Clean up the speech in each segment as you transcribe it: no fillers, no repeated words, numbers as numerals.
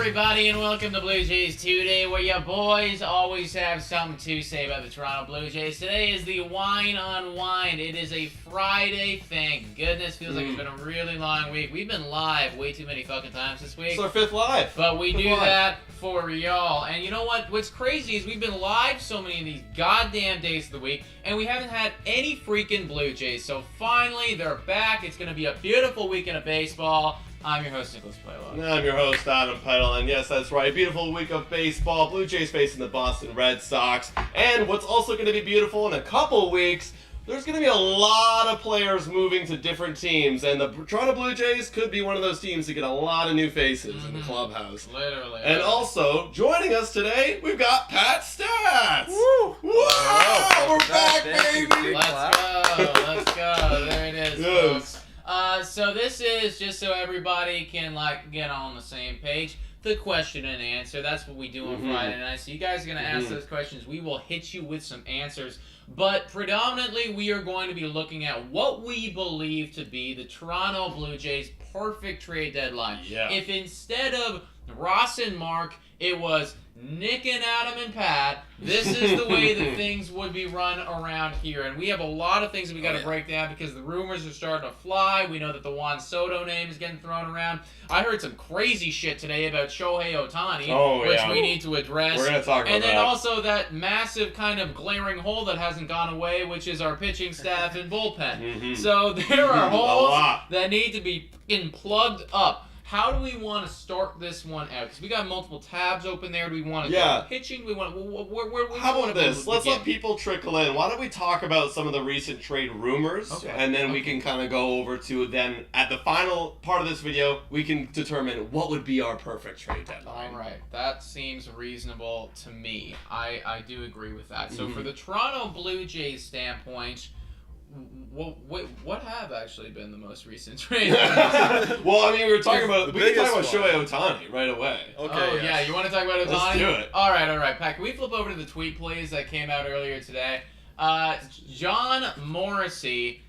everybody, and welcome to Blue Jays Today, where your boys always have something to say about the Toronto Blue Jays. Today is the Wine Unwind. It is a Friday, thank goodness. Feels like it's been a really long week. We've been live way too many fucking times this week. It's our fifth live. But we do that for y'all. And you know what? What's crazy is we've been live so many of these goddamn days of the week, and we haven't had any freaking Blue Jays. So finally, they're back. It's going to be a beautiful weekend of baseball. I'm your host, Nicholas Playlock. I'm your host, Adam Peddle, and yes, that's right. Beautiful week of baseball. Blue Jays facing the Boston Red Sox. And what's also going to be beautiful in a couple weeks, there's going to be a lot of players moving to different teams, and the Toronto Blue Jays could be one of those teams to get a lot of new faces in the clubhouse. Literally. And also, joining us today, we've got Pat Stats. Woo! Wow! We're back, baby! Let's go. There it is, Yes. folks. So this is just so everybody can get on the same page. The question and answer. That's what we do on Friday night. So you guys are gonna ask those questions. We will hit you with some answers. But predominantly, we are going to be looking at what we believe to be the Toronto Blue Jays' perfect trade deadline. Yeah. If instead of Ross and Mark, it was Nick and Adam and Pat, this is the way that things would be run around here. And we have a lot of things that we got to break down because the rumors are starting to fly. We know that the Juan Soto name is getting thrown around. I heard some crazy shit today about Shohei Otani, which we need to address. We're going to talk about that. And then also that massive kind of glaring hole that hasn't gone away, which is our pitching staff and bullpen. So there are holes that need to be fucking plugged up. How do we want to start this one out? Because we got multiple tabs open there. Do we want to go pitching? Do we want where How about this? Let's let people trickle in. Why don't we talk about some of the recent trade rumors, and then we can kind of go over to then at the final part of this video, we can determine what would be our perfect trade deadline. All right, that seems reasonable to me. I do agree with that. So for the Toronto Blue Jays standpoint, what have actually been the most recent trades? Well, I mean, we can talk about Shohei Otani right away. Okay. Yeah, you want to talk about Otani? Let's do it. All right. Pat, can we flip over to the tweet, please, that came out earlier today? John Morrissey,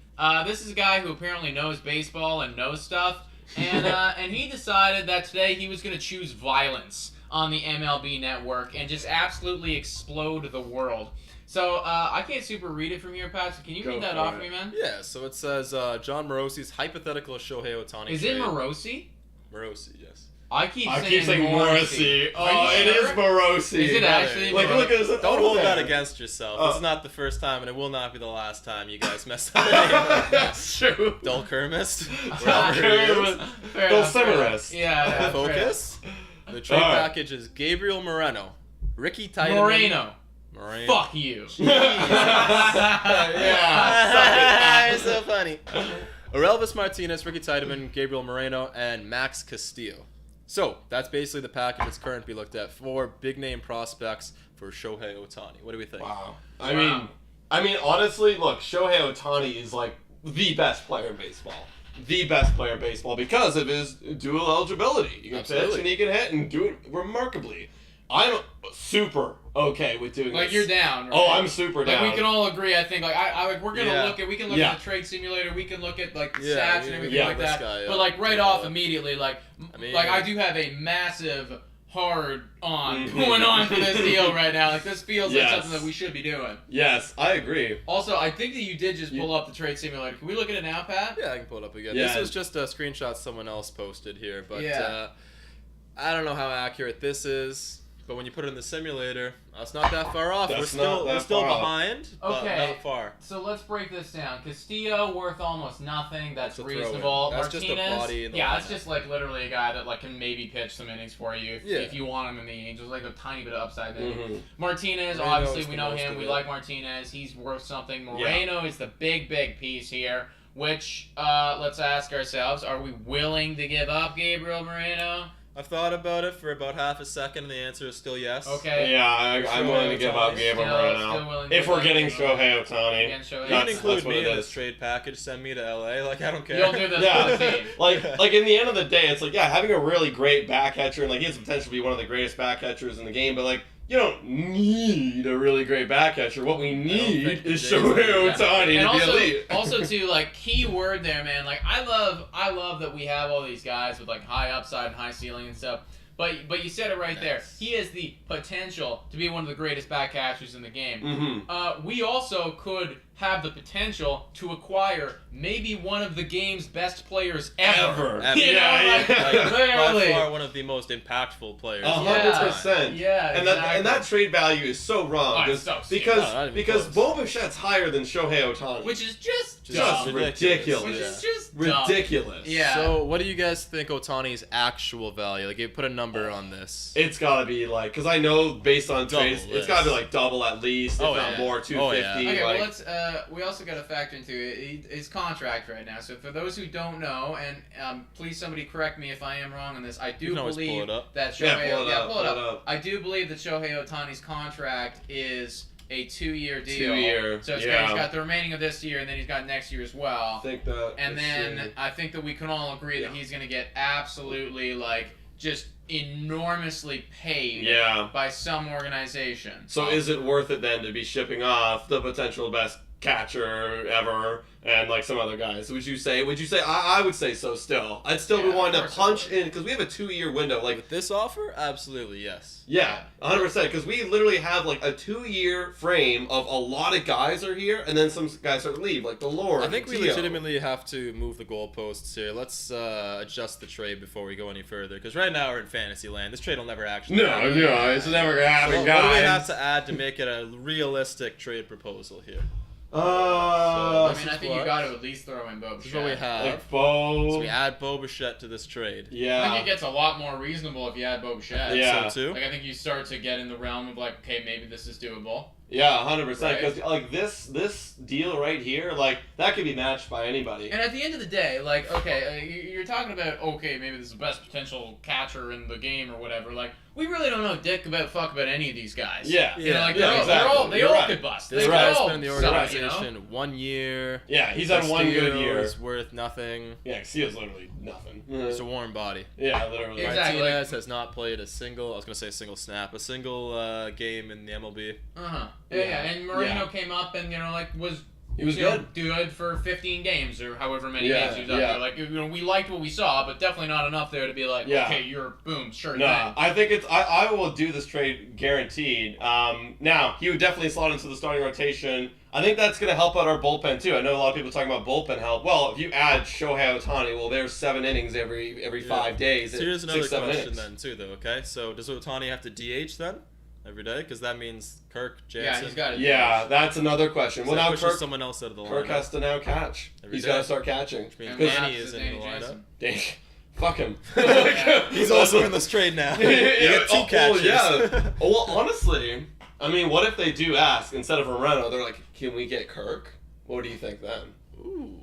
this is a guy who apparently knows baseball and knows stuff, and he decided that today he was going to choose violence on the MLB network and just absolutely explode the world. So, I can't super read it from here, Pat, so can you read that off for me, man? Yeah, so it says, John Morosi's hypothetical Shohei Otani Is it Morosi? Morosi, yes. I keep saying Morrissey. Oh, it is Morosi. Is it actually Look at this. Don't hold that against yourself. This is not the first time, and it will not be the last time you guys messed up the name. That's true. Dulkermist. Dulcimerist. Yeah. Focus. The trade package is Gabriel Moreno, Ricky Tiedemann. Moreno. Fuck you. Yeah. You're so funny. Orelvis Martinez, Ricky Tiedemann, Gabriel Moreno, and Max Castillo. So, that's basically the package that's currently looked at for big-name prospects for Shohei Otani. What do we think? Wow. I mean, honestly, look, Shohei Otani is like the best player in baseball. The best player in baseball because of his dual eligibility. You can pitch and he can hit and do it remarkably. I'm super okay with doing this. You're down, right? Oh, I'm super down. We can all agree, I think. We're gonna look at. We can look at the trade simulator. We can look at stats and everything like that. But right off immediately, I do have a massive hard on going on for this deal right now. This feels like something that we should be doing. Yes, I agree. Also, I think that you did just pull up the trade simulator. Can we look at it now, Pat? Yeah, I can pull it up again. Yeah. This was just a screenshot someone else posted here, but I don't know how accurate this is. But when you put it in the simulator, it's not that far off. We're still behind, but not far. So let's break this down. Castillo worth almost nothing. That's reasonable. That's Martinez, just a body in the that's just literally a guy that can maybe pitch some innings for you if you want him in the Angels. A tiny bit of upside there. Martinez, obviously we know him. We like Martinez. He's worth something. Moreno is the big piece here. Which let's ask ourselves: are we willing to give up Gabriel Moreno? I've thought about it for about half a second, and the answer is still yes. Okay. Yeah, I'm willing to give up Gabriel Moreno. If we're getting Shohei Otani. You can include me in this trade package, send me to LA, I don't care. You'll do this for the team. Like in the end of the day, it's having a really great back catcher, and he has the potential to be one of the greatest back catchers in the game, but you don't need a really great back catcher. What we need is Shohei Otani to be elite. Also, too, key word there, man. I love that we have all these guys with high upside and high ceiling and stuff. But you said it right there. Nice. He has the potential to be one of the greatest back catchers in the game. Mm-hmm. We also could have the potential to acquire maybe one of the game's best players ever. Ever. You know, Yeah, like, yeah. literally. By far one of the most impactful players. 100%. Yeah, and exactly. that trade value is so wrong Oh, it's so stupid. because No, not even because close. Bo Bichette's higher than Shohei Otani, Which is just just dumb. ridiculous. Which Yeah. is just dumb. ridiculous. Yeah. So, what do you guys think Otani's actual value? Like, you put a number on this. It's gotta be like, because I know based on Double trades, it's this. gotta be like double at least, if Oh, not yeah. more, 250. Okay, like, well, let's. We also got to factor into his contract right now. So for those who don't know, and please somebody correct me if I am wrong on this, I do can always believe pull it up. that Yeah, Shohei. pull it up, pull it pull it up. up. I do believe that Shohei Otani's contract is a 2-year deal. 2-year, So yeah. he's got the remaining of this year, and then he's got next year as well. I think that. And let's then see. I think that we can all agree that Yeah. he's going to get absolutely like just enormously paid Yeah. by some organization. So is it worth it then to be shipping off the potential best catcher ever and like some other guys? Would you say? I would say so. Still, I'd still be Yeah, wanting of to course I punch would. in because we have a 2-year window. Like, With this offer, absolutely yes. yeah, 100%. Because we literally have like a 2-year frame of a lot of guys are here, and then some guys start to leave, like the Lord. I think we Tio. legitimately have to move the goalposts here. Let's adjust the trade before we go any further, because right now we're in fantasy land. This trade will never actually happen. it's never gonna happen, So guys. what do we have to add to make it a realistic trade proposal here? I This mean, is I think you what- got to at least throw in Bo This is what we Bichette. have. like Bo. So we add Bo Bichette to this trade. I Yeah. think it gets a lot more reasonable if you add Bo Bichette. Yeah. So too. Like, I think you start to get in the realm of, like, okay, maybe this is doable. Yeah, 100%. Right. Because like this deal right here, like that could be matched by anybody. And at the end of the day, like, okay, you're talking about, okay, maybe this is the best potential catcher in the game or whatever. Like, we really don't know dick about fuck about any of these guys. Yeah. You know, like, Yeah, exactly. they You're all right. could bust. This They right. guy's could all been in the suck, organization you know? 1 year. Yeah, he's had one good Castillo year. is worth nothing. Yeah, Castillo's literally nothing. He's a warm body. Yeah, literally. Yeah. Exactly. Martinez has not played a single. I was gonna say a single snap, a single game in the MLB. Uh-huh. Yeah, Yeah. and Moreno Yeah. came up and, you know, like, was... He was you know, good. good for 15 games or however many Yeah, games he was up yeah. there. Like, you know, we liked what we saw, but definitely not enough there to be like, Yeah. okay, you're boom, sure No, thing. I think it's. I will do this trade guaranteed. Now he would definitely slot into the starting rotation. I think that's going to help out our bullpen too. I know a lot of people talking about bullpen help. Well, if you add Shohei Otani, well, there's 7 innings every 5 days. So here's another 6-7 question innings. then too, though. Okay, so does Otani have to DH then every day? Because that means Kirk, Yeah, Jansen. he's got it. Yeah, that's another question. So Well, that now pushes Kirk someone else out of the lineup. Kirk has to now catch. Every He's day. got to start catching. Which means And Because- Manny Max is in the Danny lineup. Jansen. Dang, fuck him. Yeah. He's also in this trade now. You get 2 catches. yeah. Well, honestly, I mean, what if they do ask instead of Moreno? They're like, "Can we get Kirk?" What do you think then? Ooh.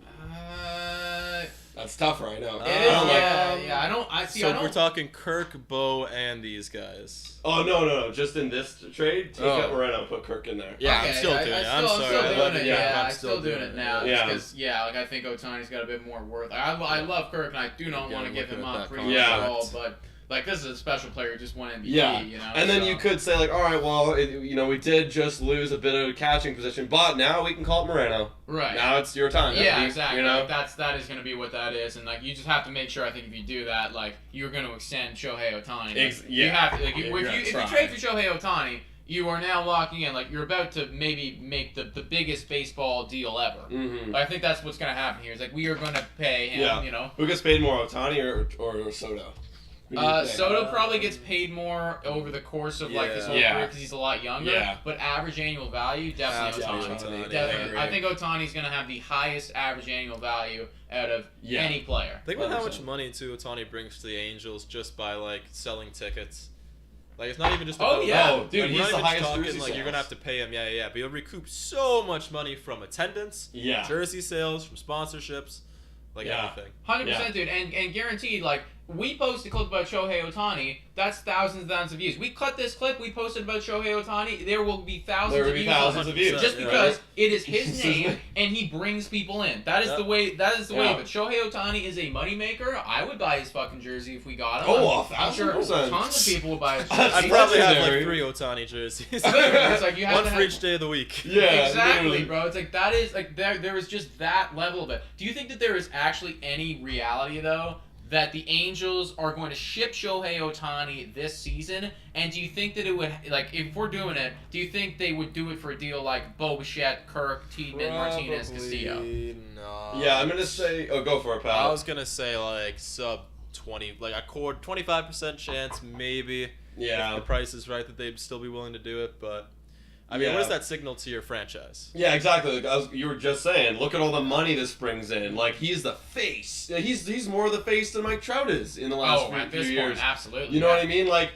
That's tougher, I know. It is, I don't like- yeah. I see. So I don't. we're talking Kirk, Bo, and these guys. Oh no! Just in this trade, take Oh. out Moreno, and put Kirk in there. Yeah, I'm Okay, still doing it. I'm I'm sorry. still I doing love it. it. Yeah, I'm I'm still doing it now. Yeah. Because like I think Otani's got a bit more worth. I love Kirk, and I do not Again, want to give looking him at up that pretty much contract. at all. But like this is a special player who just won MVP. Yeah. You know. And then so. you could say like, all right, well, we did just lose a bit of catching position, but now we can call it Moreno. Right. Now it's your time. Yeah, You- exactly. You know. Like, that is going to be what that is, and like you just have to make sure. I think if you do that, like you're going to extend Shohei Otani. Like, You yeah. have to. Like, Yeah, if you're you gonna if you try. trade for Shohei Otani, you are now locking in. Like you're about to maybe make the biggest baseball deal ever. Mm-hmm. I think that's what's going to happen here. Is like we are going to pay him. Yeah. You know. Who gets paid more, Otani or Soto? Who do you think? Soto probably gets paid more over the course of like his whole Yeah. career because he's a lot younger. Yeah. But average annual value, definitely Absolutely Otani. Otani, Definitely. I I think Otani's going to have the highest average annual value out of any player. Think about how 100%. much money too Otani brings to the Angels just by like selling tickets. Like it's not even just Oh, about yeah. Oh, dude, like, he's we're not the even highest talking, jersey like sales. you're gonna have to pay him, yeah, but you'll recoup so much money from attendance, Yeah. jersey sales, from sponsorships, like Yeah. everything. 100%, dude, and guaranteed, like, we post a clip about Shohei Otani, that's thousands of views. We cut this clip, we posted about Shohei Otani, there will be thousands There will of be views. thousands of views. Just Yeah. because it is his It's his name name. and he brings people in. That is Yep. the way. That is the way. Yeah. But Shohei Otani is a moneymaker. I would buy his fucking jersey if we got him. Oh, I'm sure 1,000%. tons of people would buy his I'd jersey. I'd probably have like legendary. 3 Otani jerseys. It's like you have One to for have- each day of the week. Yeah, exactly, literally. bro. It's like that is like there is just that level of it. Do you think that there is actually any reality though that the Angels are going to ship Shohei Otani this season? And do you think that it would, like, if we're doing it, do you think they would do it for a deal like Bo Bichette, Kirk, Tiedemann, Martinez, Castillo? No. Yeah, I'm gonna say. Oh, go for it, Pat. I was gonna say like sub 20, like a core 25% chance, maybe. Yeah. If the price is right, that they'd still be willing to do it, but. I mean, what does that signal to your franchise? Yeah, exactly. Like you were just saying, look at all the money this brings in. Like, he's the face. He's more the face than Mike Trout is in the last few years. Point, absolutely. You know what I mean? Like,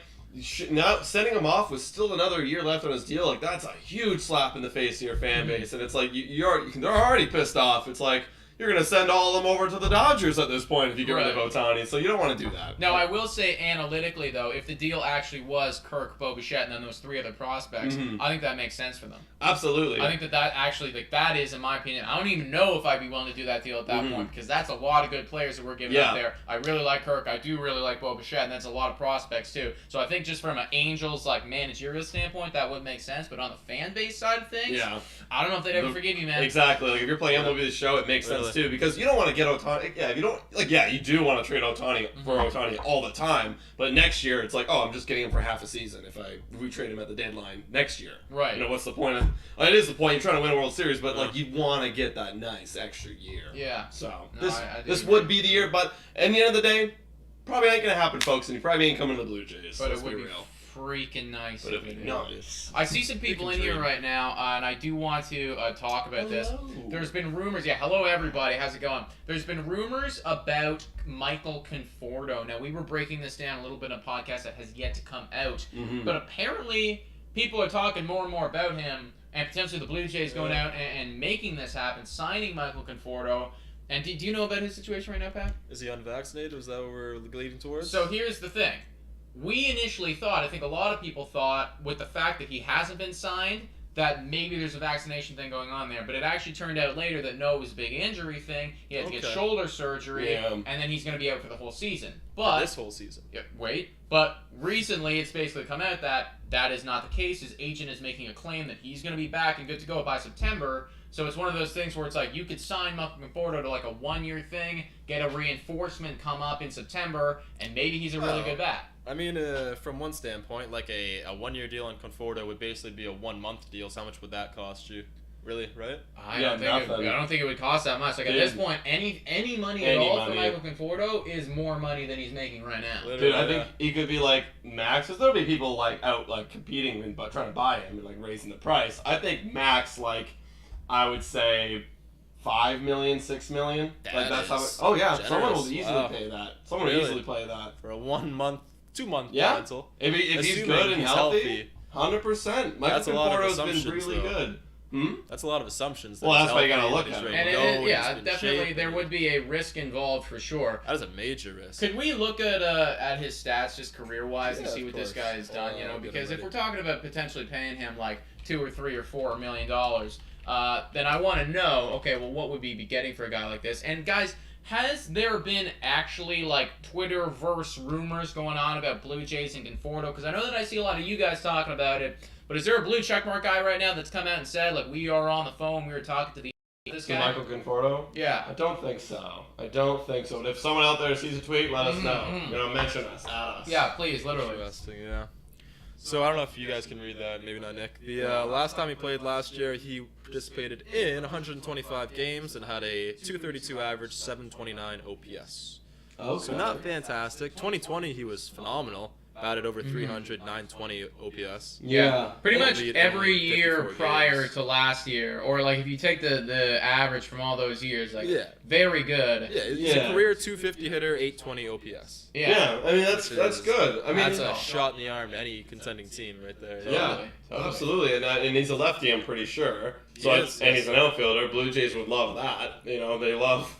now sending him off with still another year left on his deal, like, that's a huge slap in the face to your fan base. And it's like, they're already pissed off. It's like, you're going to send all of them over to the Dodgers at this point if you get rid of Otani, so you don't want to do that. No, I will say analytically, though, if the deal actually was Kirk, Bo Bichette, and then those 3 other prospects, I think that makes sense for them. Absolutely. I think that actually, like, that is, in my opinion, I don't even know if I'd be willing to do that deal at that point, because that's a lot of good players that we're giving up there. I really like Kirk, I do really like Bo Bichette, and that's a lot of prospects, too. So I think just from an Angels, like, managerial standpoint, that would make sense, but on the fan base side of things, I don't know if they'd ever forgive you, man. Exactly. Like, if you're playing MLB The Show, it makes sense, too, because you don't want to get Otani. Yeah, if you don't, like, yeah, you do want to trade Otani for Otani all the time, but next year it's like, oh, I'm just getting him for half a season if I retrade him at the deadline next year. Right. You know, what's the point of? Well, it is the point. You're trying to win a World Series, but like, you want to get that nice extra year. Yeah. So this would be the year, but at the end of the day, probably ain't gonna happen, folks, and you probably ain't coming to the Blue Jays. But it would be real. Freaking nice. But it'd be nice. I see some people in here right now, and I do want to talk about this. There's been rumors. Yeah, hello everybody. How's it going? There's been rumors about Michael Conforto. Now, we were breaking this down a little bit on a podcast that has yet to come out, but apparently people are talking more and more about him, and potentially the Blue Jays going out and making this happen, signing Michael Conforto. And do you know about his situation right now, Pat? Is he unvaccinated? Is that what we're leading towards? So here's the thing. We initially thought, I think a lot of people thought, with the fact that he hasn't been signed, that maybe there's a vaccination thing going on there. But it actually turned out later that no, it was a big injury thing. He had to get shoulder surgery, and then he's going to be out for the whole season. But this whole season. Yeah, wait. But recently, it's basically come out that that is not the case. His agent is making a claim that he's going to be back and good to go by September. So it's one of those things where it's like you could sign Michael Conforto to like a 1-year thing, get a reinforcement come up in September, and maybe he's a really good bat. I mean, from one standpoint, like a 1-year deal on Conforto would basically be a 1-month deal. So how much would that cost you? Really, right? I don't think it would cost that much. Like at this point, any money at all for Michael Conforto is more money than he's making right now. Dude, I think he could be like max. Because there'll be people like out like competing and trying to buy him and like raising the price. I think max, like, I would say $5 million, $6 million. That's how. Oh yeah, generous. Someone will easily pay that. Someone will easily play that for a 1-month, 2-month rental. If he's good and healthy, 100%. Michael Conforto's been really good. That's a lot of assumptions. Well, that's why you gotta look at it. And definitely there would be a risk involved for sure. That is a major risk. Could we look at his stats just career-wise and see what this guy has done? You know, because if we're talking about potentially paying him like $2 or $3 or $4 million, then I want to know, okay, well, what would we be getting for a guy like this? And guys, has there been actually like Twitter-verse rumors going on about Blue Jays and Conforto? Because I know that I see a lot of you guys talking about it. But is there a blue checkmark guy right now that's come out and said, like, we are on the phone, we were talking to this guy? Michael Conforto? Yeah. I don't think so. But if someone out there sees a tweet, let us know. You know, mention us, add us. Yeah, please, literally. Interesting, yeah. So I don't know if you guys can read that, maybe not Nick. The last time he played last year, he participated in 125 games and had a 232 average, 729 OPS. Okay. So not fantastic. 2020, he was phenomenal. Batted over 300, 920 OPS. Yeah. Pretty much every year prior to last year, or like if you take the average from all those years, like very good. Yeah, he's a career 250 hitter, 820 OPS. Yeah, I mean that's good. I mean that's a shot in the arm to any contending team right there. Yeah, absolutely. And he's a lefty, I'm pretty sure. So and he's an outfielder. Blue Jays would love that. You know, they love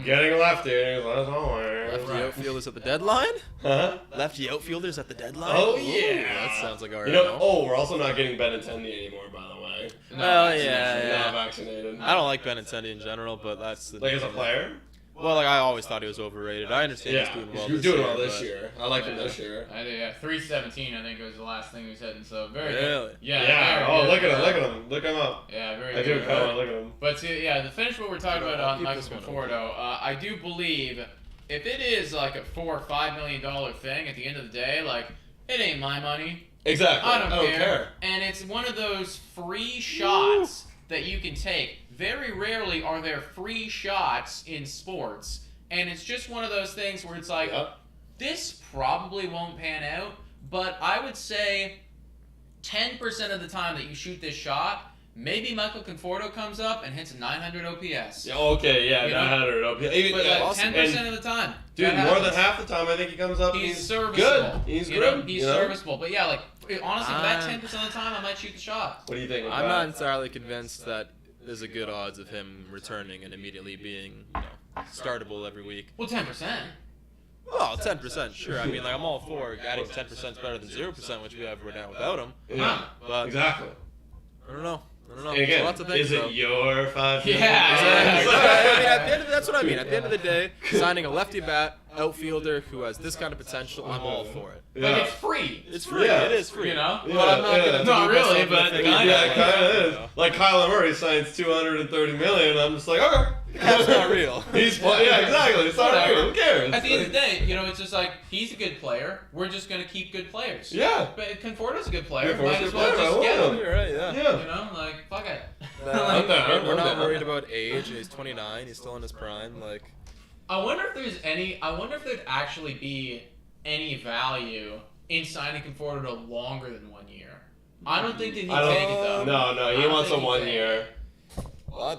getting a lefty. Lefty outfielders at the deadline? Huh? Lefty outfielders at the deadline? Oh, yeah. That sounds like our we're also not getting Benintendi anymore, by the way. Well, yeah. Not vaccinated. I don't like Benintendi in general, but that's the... Like as a player? Well, like I always thought he was overrated. I understand he's doing well. You're doing well this year. I like him this year. I did, 317 I think was the last thing we said, and so very good. Good. Yeah. Oh, look at him. Look him up. Yeah, very good. I do look at him. But to finish what we're talking about on Michael Conforto, I do believe if it is like a $4 or $5 million thing, at the end of the day, like it ain't my money. Exactly. I don't care. And it's one of those free shots that you can take. Very rarely are there free shots in sports, and it's just one of those things where it's like, this probably won't pan out, but I would say 10% of the time that you shoot this shot, maybe Michael Conforto comes up and hits 900 OPS. Yeah, okay, yeah, You know? 900 OPS. But like 10% of the time. Dude, that more happens. than half the time I think he comes up. He's serviceable. Good. He's you know? good. He's serviceable. But yeah, like honestly, for that 10% of the time, I might shoot the shot. What do you think? I'm not entirely convinced that there's a good odds of him returning and immediately being, startable every week. Well, 10%. Oh, 10%, sure. I mean, like, I'm all for adding 10% is better than 0%, which we have right now without him. Yeah, But exactly. I don't know. And again, lots of things, is it your 5 million? Yeah. Exactly. I mean, at the end of, that's what I mean. At the end of the day, signing a lefty bat outfielder who has this kind of potential, I'm all for it. Yeah. Like, it's free. It's free. Yeah. It is free. You know? But I'm not gonna. Not delude really, myself but into thinking kinda. Yeah, that, it kind of is. you know. Like Kyler Murray signs $230 million. I'm just like, okay. That's not real. Yeah, exactly. It's not Whatever. real. Who cares? At the end of the day, it's just like, he's a good player. We're just going to keep good players. Yeah. But Conforto's a good player. Conforto's Might a as good well player. just I get want him. You're right. Yeah. Yeah. Like, fuck it. I'm down. We're I'm not down. worried about age. He's 29. He's still in his prime. Like, I wonder if there'd actually be any value in signing Conforto to longer than 1 year. I don't think that he'd take it, though. No, he I don't wants a think he'd 1 take it. year.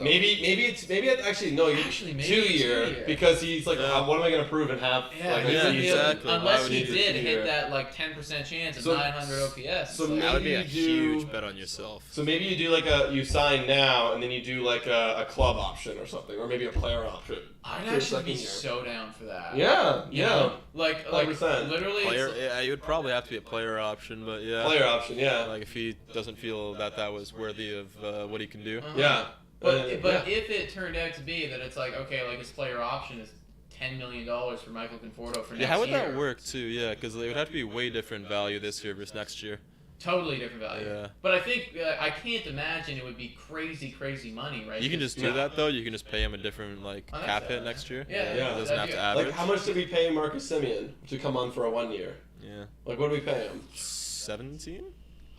Maybe it's actually no. Actually, maybe 2 a 2 year year. because he's like, Yeah. what am I gonna prove and have? Yeah, like, yeah, he's- exactly. Why Unless would he he do did 2 hit year? that like 10% chance of So- 900 OPS. so like, that would be a Maybe you do- huge bet on yourself. So maybe you do like you sign now and then you do like a club option or something, or maybe a player option. I'd for a actually be second year. so down for that. Yeah, You yeah. know? Like 100%. literally. Player, yeah, it would probably have to be a player option, but yeah. Player option, yeah. Like if he doesn't feel that was worthy of what he can do. Yeah. But Yeah. if it turned out to be that it's like, okay, like his player option is $10 million for Michael Conforto for next year. Yeah, how would that work too? Yeah, because it would have to be way different value this year versus next year. Totally different value. Yeah. But I think I can't imagine it would be crazy money, right? You can just do Yeah. that though. You can just pay him a different like I think cap so. hit next year. Yeah, Yeah. He doesn't have to that'd average. Like, how much did we pay Marcus Simeon to come on for a 1 year? Yeah. Like, what did we pay him? 17.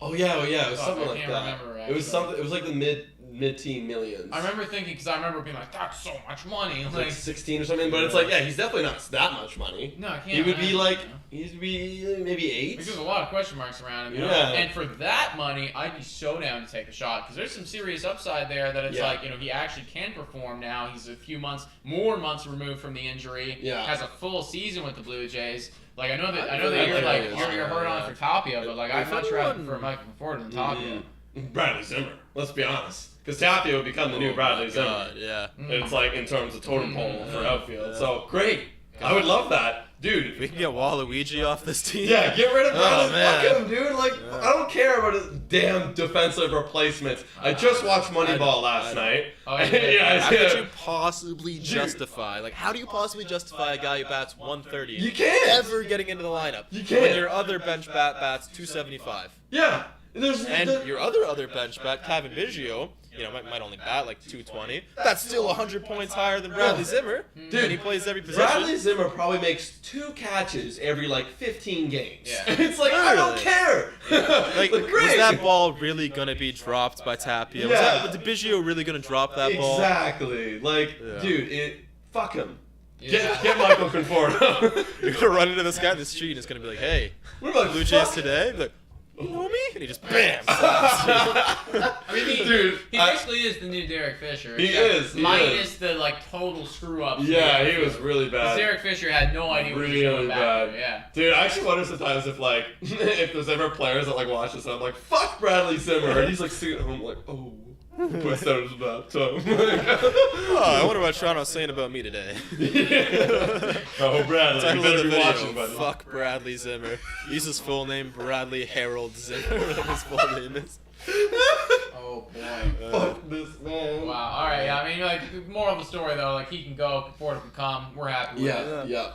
Oh yeah, it was Fuck, something I like can't that. remember, It was actually. something. It was like the mid-teen millions. I remember thinking, because I remember being like, that's so much money. It was Like, like 16 or something, but it's like, yeah, he's definitely not that much money. no, I can't. He would be imagine, like, you know? he'd be maybe 8. Because there's a lot of question marks around him, you know? Yeah. And for that money, I'd be so down to take a shot because there's some serious upside there that it's Yeah. like, he actually can perform now. He's a few more months removed from the injury. Yeah. Has a full season with the Blue Jays. Like I know that I you're think like it is, you're hurt on it for Tapia, but like I'd If much rather anyone- prefer Michael Conforto than Tapia. Bradley Zimmer. Let's be honest, because Tapia would become the new Bradley Zimmer. God, yeah. It's like in terms of totem pole for outfield. Yeah. So great. I would love that, dude. We can get Waluigi off this team. Yeah, get rid of Bradley. man. Fuck him, dude. Like, Yeah. I don't care about his damn defensive replacements. I just watched Moneyball last night. Oh, yeah. How could you possibly justify? Like, how do you possibly justify a guy who bats 130 You can't. ever getting into the lineup? You can't. When your other bench bat bats 275, Yeah. There's and the- your other bench bat, Kevin Biggio, might only bat like 220. That's still 100 points higher than Bradley Zimmer. Dude, and he plays every position. Bradley Zimmer probably makes 2 catches every like 15 games. Yeah. It's like, I don't Really? care. Like, was great. that ball really gonna be dropped by Tapia? Yeah. Was Biggio really gonna drop that ball? Exactly. Like, Yeah. dude, fuck him. Yeah. Get Michael Conforto. You're gonna run into this guy in the street and it's gonna be like, hey, What about Blue Jays fuck- today? Be like, you know me? And he just bam. I mean, Dude, he basically is the new Derek Fisher. He except is, he minus the like total screw ups. Yeah, he was really bad. Derek Fisher had no idea what he was Really going back bad. to. Yeah. Dude, I actually wonder sometimes if like if there's ever players that like watch this and I'm like, fuck Bradley Zimmer, and he's like sitting at home like, oh, puts down his bathtub. Oh, I wonder what Toronto's saying about me today. Oh, Bradley, Title you of better the be video, watching, buddy. fuck Bradley Zimmer. Use his full name, Bradley Harold Zimmer, whatever his full name is. Oh boy. Fuck this man. Wow. All right. Yeah. I mean, like, moral of the story though, like he can go, Conforto can come. We're happy with it. Yeah, yeah.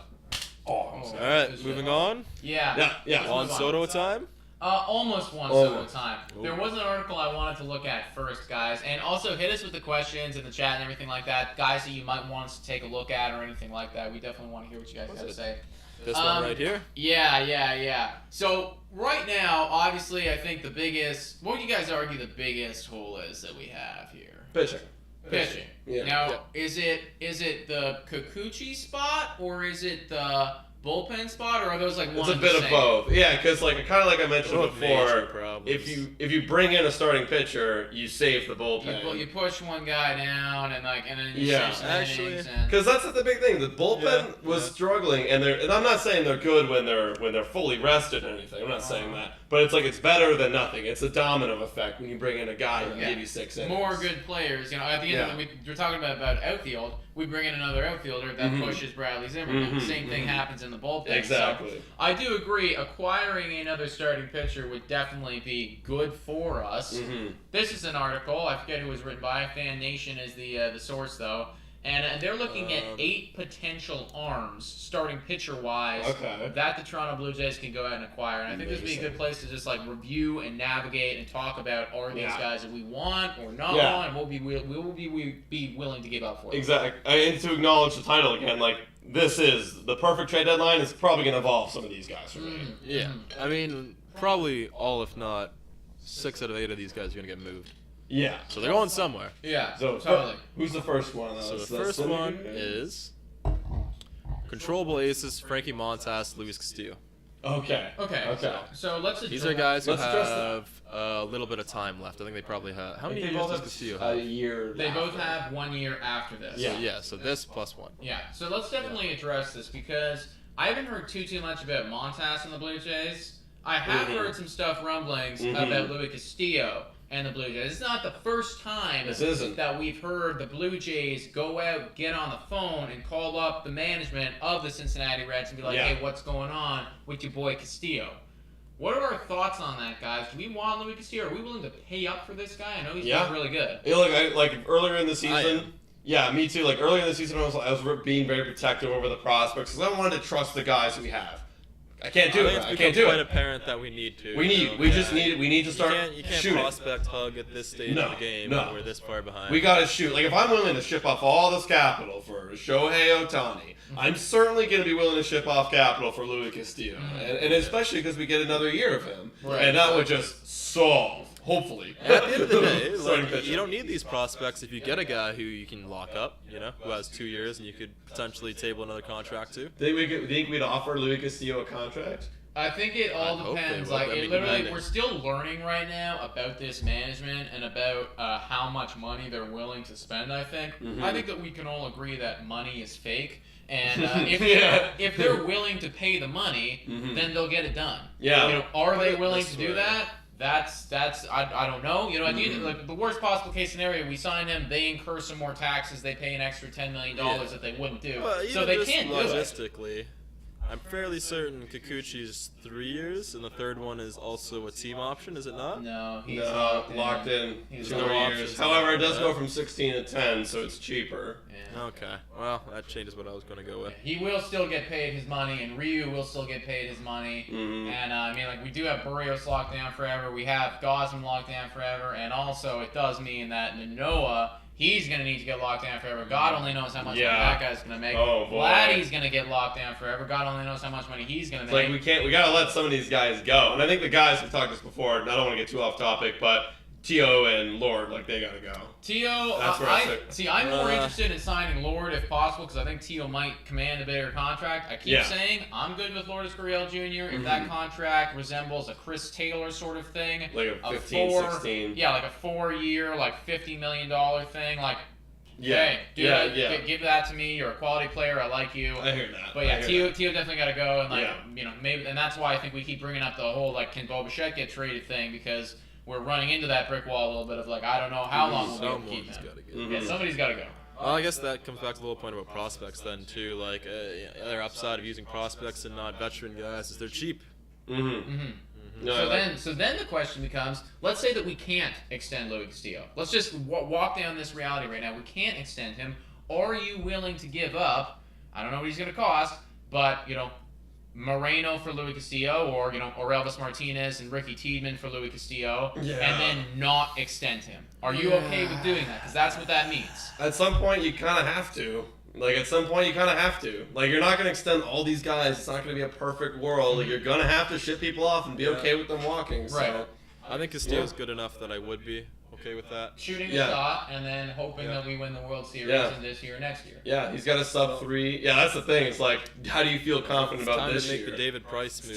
Oh, I'm Oh. sorry. Alright, moving on. Yeah. Yeah, yeah. On move on. Soto time. Almost once Almost. at a time. Ooh. There was an article I wanted to look at first, guys, and also hit us with the questions in the chat and everything like that. Guys that you might want us to take a look at or anything like that. We definitely want to hear what you guys got to say. This one right here? Yeah. So, right now, obviously, I think the biggest... What would you guys argue the biggest hole is that we have here? Pitching. Yeah. Now, is it the Kikuchi spot, or is it the bullpen spot, or are those like one It's a and the bit of same? both. Yeah, because like I mentioned Both before, major problems. if you bring in a starting pitcher, you save the bullpen. You push one guy down and then you Yeah. save some Actually, innings and Because that's the big thing. The bullpen was struggling, and I'm not saying they're good when they're fully rested or anything. I'm not saying that, but it's like it's better than nothing. It's a domino effect when you bring in a guy who can give you 6 innings. more good players. At the end of we're talking about outfield. We bring in another outfielder that pushes Bradley Zimmerman. Same thing happens in the bullpen. Exactly. So I do agree. Acquiring another starting pitcher would definitely be good for us. This is an article. I forget who it was written by. Fan Nation is the source though. And they're looking at 8 potential arms, starting pitcher-wise, that the Toronto Blue Jays can go out and acquire. And I think this would be a good place to just review and navigate and talk about are these guys that we want or not want, and we'll be willing to give up for them. Exactly. And to acknowledge the title again, this is the perfect trade deadline. Is probably going to involve some of these guys for me. Yeah. I mean, probably all, if not 6 out of 8 of these guys are going to get moved. Yeah. So they're going somewhere. Yeah, So totally. who's the first one? So the first one is controllable aces, Frankie Montas, Luis Castillo. Okay. So let's address These are guys who Let's address have a little bit of time left. I think they probably have. How many They years both does have Castillo a have? year. They after. both have 1 year after this. Yeah. So this plus 1. Yeah, so let's definitely address this because I haven't heard too much about Montas and the Blue Jays. I have heard some stuff rumblings about Luis Castillo and the Blue Jays. It's not the first time that we've heard the Blue Jays go out, get on the phone, and call up the management of the Cincinnati Reds and be like, hey, what's going on with your boy Castillo? What are our thoughts on that, guys? Do we want Luis Castillo? Are we willing to pay up for this guy? I know he's been really good. Yeah, like earlier in the season. Yeah, me too. Like earlier in the season, I was being very protective over the prospects because I wanted to trust the guys we have. I can't do it. I can't do quite it. apparent that we need to. We need to start You can't shooting. prospect hug at this stage of the game when we're this far behind. We gotta shoot. Like if I'm willing to ship off all this capital for Shohei Otani, I'm certainly gonna be willing to ship off capital for Luis Castillo, and especially because we get another year of him, and that would just solve. Hopefully. At the end of the day, you don't need these prospects if you get a guy who you can lock up, who has 2 years and you could potentially table another contract to. Think we'd offer Luis Castillo a contract? I think it all depends. Depending. We're still learning right now about this management and about how much money they're willing to spend. I think that we can all agree that money is fake. And if they're willing to pay the money, then they'll get it done. Yeah. Are they willing to do that? That's I don't know. The worst possible case scenario, we sign him, they incur some more taxes, they pay an extra $10 million that they wouldn't do. So they can't do it. Logistically, I'm fairly certain Kikuchi's 3 years, and the third one is also a team option, is it not? No, he's locked in. He's 2 no years. options. However, it does go from 16 to 10, so it's cheaper. Yeah. Okay. Well, that changes what I was going to go with. He will still get paid his money, and Ryu will still get paid his money. And we do have Barrios locked down forever. We have Gosman locked down forever, and also it does mean that Manoah, he's going to need to get locked down forever. God only knows how much money that guy's going to make. Oh, boy. Vladdy's going to get locked down forever. God only knows how much money he's going to make. We got to let some of these guys go. And I think the guys, we've talked this before, I don't want to get too off topic, but T.O. and Lord, they got to go. T.O., I'm more interested in signing Lord if possible because I think T.O. might command a bigger contract. I keep saying I'm good with Lourdes Gurriel Jr. if that contract resembles a Chris Taylor sort of thing. Like a 15, 16. Yeah, like a 4-year, $50 million thing. Give that to me. You're a quality player. I like you. I hear that. But T.O. definitely got to go. And maybe, and that's why I think we keep bringing up the whole can Bo Bichette get traded thing because we're running into that brick wall a little bit of I don't know how long we'll be able to keep him. Yeah, somebody's got to go. Well, I guess that comes back to the whole point about prospects then too. Other upside of using prospects and not veteran guys is they're cheap. So then the question becomes: let's say that we can't extend Luis Castillo. Let's just walk down this reality right now. We can't extend him. Are you willing to give up? I don't know what he's going to cost, but Moreno for Louis Castillo, or Orelvis Martinez and Ricky Tiedemann for Louis Castillo, and then not extend him. Are you okay with doing that? Because that's what that means. At some point, you kind of have to. Like, at some point, you kind of have to. Like, you're not going to extend all these guys. It's not going to be a perfect world. Like, you're going to have to ship people off and be okay with them walking. So. Right. I think Castillo's good enough that I would be okay with that. Shooting a shot and then hoping that we win the World Series in this year or next year. Yeah, he's got a sub-3. Yeah, that's the thing. It's like, how do you feel confident about this year? Time to make the David Price move,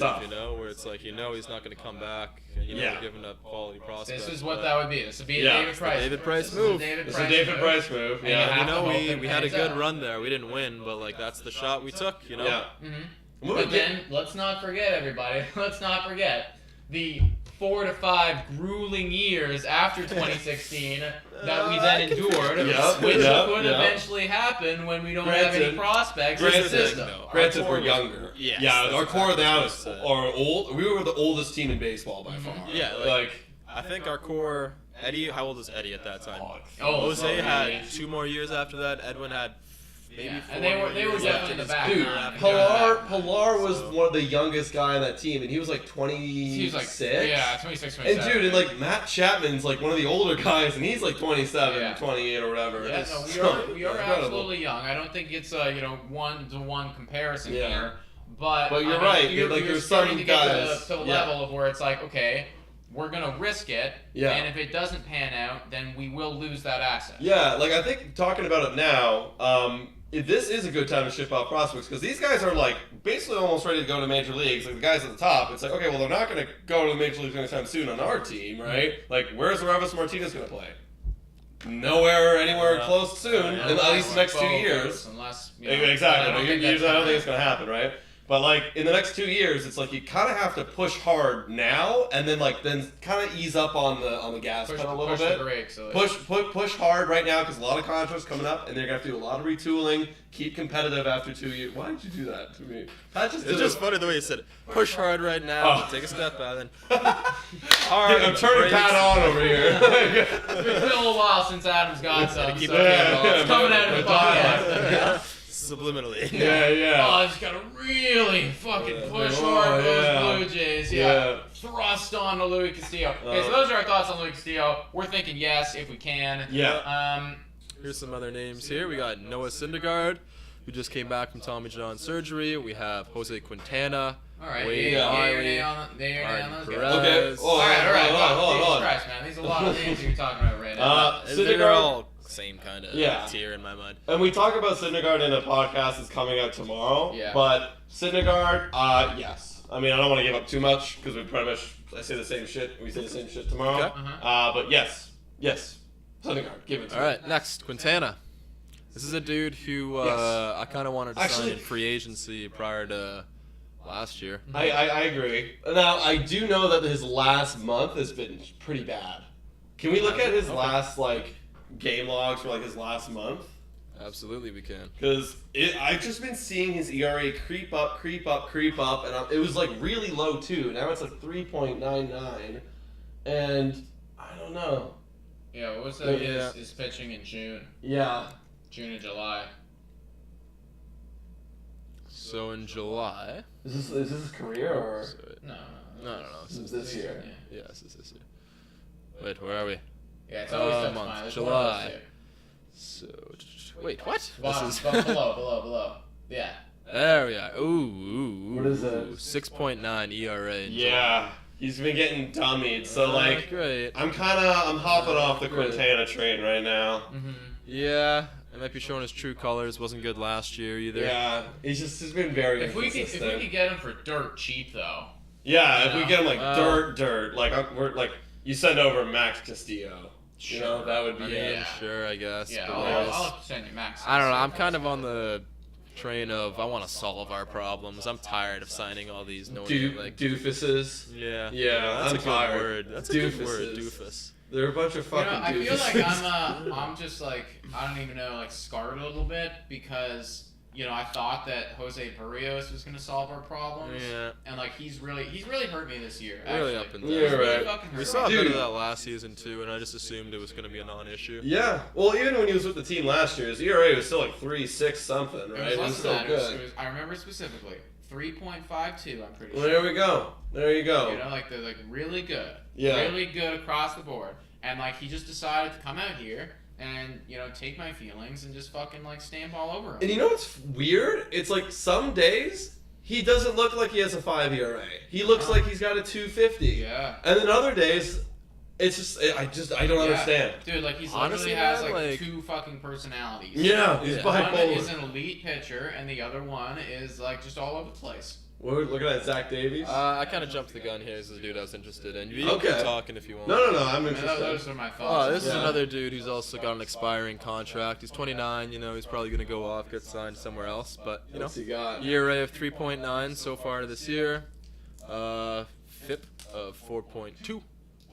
where it's like, he's not going to come back. We're giving up quality prospects. This is what that would be. This would be a David Price. David Price move. It's a David Price move. Yeah. We had a good run there. We didn't win, but like that's the shot we took. Yeah. Mm-hmm. But then let's not forget, everybody. Let's not forget the 4 to 5 grueling years after 2016 that we then endured, which could eventually happen when we don't have any prospects in the system. Granted, we're younger. Yes, our core now are old. We were the oldest team in baseball by far. Yeah, I think our core. Eddie, how old was Eddie at that time? Jose had 2 more years after that. Edwin had. And they were definitely in the back. Dude, Pilar was one of the youngest guy on that team, and he was like 26. He was like, 26, 27. And dude, and like Matt Chapman's like one of the older guys, and he's like 27, 28 or whatever. Yeah, no, we are absolutely young. I don't think it's a 1-to-1 comparison here, but you're right. You're there's starting some to get guys to the level of where it's like, okay, we're gonna risk it, and if it doesn't pan out, then we will lose that asset. Yeah, like I think talking about it now, this is a good time to ship out prospects because these guys are like basically almost ready to go to major leagues. Like the guys at the top, it's like, okay, well they're not going to go to the major leagues anytime soon on our team, right? Like where's Orelvis Martinez going to play? Nowhere, anywhere close soon, in at least the next 2 years. Unless exactly, I don't think it's going to happen, right? But like in the next 2 years, it's like you kind of have to push hard now, and then kind of ease up on the gas pedal a little bit. The brakes, so push hard right now because a lot of contracts coming up, and they're gonna have to do a lot of retooling. Keep competitive after 2 years. Why did you do that to me? It's just funny the way you said it. Push hard right now. Take a step back, then hard. I'm turning Pat on over here. It's been a little while since Adam's got some. It's coming out of the podcast. Subliminally. Yeah. Oh, I just gotta really fucking push hard those Blue Jays. Thrust on to Louis Castillo. Okay, so those are our thoughts on Louis Castillo. We're thinking yes if we can. Yeah. Here's some other names here. We got Noah Syndergaard, who just came back from Tommy John surgery. We have Jose Quintana. All right. Wade Miley, on those guys. Okay. All right. Hold on. Christ, man. These are a lot of names you're talking about right now. They're all same kind of tier in my mind. And we talk about Syndergaard in a podcast that's coming out tomorrow. Yeah. But Syndergaard, yes. I mean, I don't want to give up too much because we pretty much I say the same shit. We say the same shit tomorrow. Okay. But yes. Syndergaard, give it to me. All right, next, Quintana. This is a dude who I kind of wanted to sign in free agency prior to last year. I agree. Now, I do know that his last month has been pretty bad. Can we look at his last, game logs for, his last month? Absolutely, we can. Because I've just been seeing his ERA creep up, and it was, really low, too. Now it's, 3.99, and I don't know. Yeah, what was that? His pitching in June. Yeah. June and July. So in July. Is this his career or? No. This is this year. Yeah, this is this year. Wait, where are we? Yeah, it's always month. July. So wait, what? Bottom, below. Yeah. There we are. Ooh. What is it? 6.9 ERA. In July. He's been getting dummied. So great. I'm hopping off the Quintana train right now. Mm-hmm. Yeah. It might be showing his true colors. Wasn't good last year either. Yeah, he's been very inconsistent. If we could get him for dirt cheap though. Yeah, if we get him dirt, you send over Max Castillo. Sure. That would be sure, I guess. Yeah, but I'll send you Max. I don't know. I'm kind of on the train of I want to solve our problems. I'm tired of signing all these doofuses. Yeah. Yeah, that's I'm a tired. good word. That's a good word, doofus. They're a bunch of fucking I doofuses. feel like I'm just I don't even know, scarred a little bit because I thought that Jose Barrios was gonna solve our problems. Yeah. And he's really hurt me this year. Really up and down. You're right. We saw a bit of that last season too, and I just assumed it was gonna be a non-issue. Yeah. Well, even when he was with the team last year, his ERA was still 3.6 something, right? It was still good. I remember specifically 3.52. I'm pretty Well, sure. there we go. There you go. You know, like they're like really good. Yeah. Really good across the board. And like he just decided to come out here and take my feelings and just fucking like stamp all over him. And you know what's weird? It's like some days he doesn't look like he has a 5 ERA. He looks like he's got a 2.50. Yeah. And then other days, it's I don't understand. Dude, like he's Honestly, literally has man, like like- 2 fucking personalities. Yeah, he's Yeah. One bipolar. is an elite pitcher, and the other one is like just all over the place. We're looking at Zach Davies. I kind of jumped the gun here. This is a dude I was interested in. You Okay. can talk if you want. No, I'm I mean, interested. those are my thoughts. Oh, this is Yeah. another dude who's also got an expiring contract. He's 29. He's probably gonna go off, get signed somewhere else. But What's he got? ERA of 3.9 so far this year. FIP of 4.2.